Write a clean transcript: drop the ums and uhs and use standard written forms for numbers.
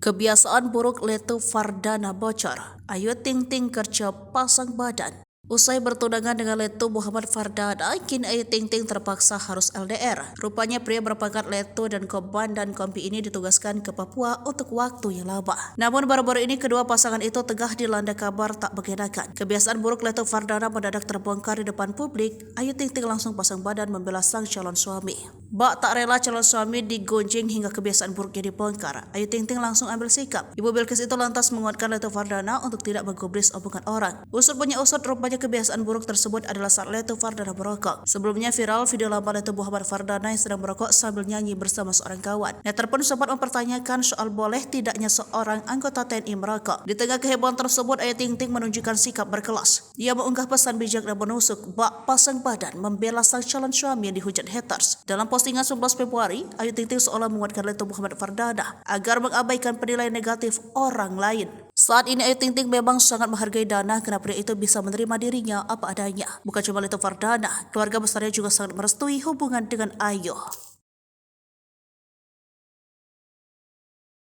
Kebiasaan buruk Leto Fardana bocor. Ayu Ting Ting kerja pasang badan. Usai bertunangan dengan Leto Muhammad Fardana, kini Ayu Ting Ting terpaksa harus LDR. Rupanya pria berpangkat Leto dan Komandan Kompi ini ditugaskan ke Papua untuk waktu yang lama. Namun baru-baru ini kedua pasangan itu tengah dilanda kabar tak mengenakan. Kebiasaan buruk Leto Fardana mendadak terbongkar di depan publik. Ayu Ting Ting langsung pasang badan membela sang calon suami. Bak tak rela calon suami digonjeng hingga kebiasaan buruknya dibongkar. Ayu Ting Ting langsung ambil sikap. Ibu Bilqis itu lantas menguatkan Leto Fardana untuk tidak menggubris omongan orang. Usut punya usut, rupanya kebiasaan buruk tersebut adalah saat Leto Fardana merokok. Sebelumnya viral video lama Leto Muhammad Fardana yang sedang merokok sambil nyanyi bersama seorang kawan. Netizen pun sempat mempertanyakan soal boleh tidaknya seorang anggota TNI merokok. Di tengah kehebohan tersebut, Ayu Ting Ting menunjukkan sikap berkelas. Ia mengunggah pesan bijak dan menusuk bak pasang badan membela sang calon suami yang dihujat haters. Dalam postingan 11 Februari, Ayu Ting Ting seolah menguatkan Leto Muhammad Fardana agar mengabaikan penilaian negatif orang lain. Saat ini Ayu Ting Ting memang sangat menghargai Dana karena pria itu bisa menerima dirinya apa adanya. Bukan cuma Leto Fardana, keluarga besarnya juga sangat merestui hubungan dengan Ayu.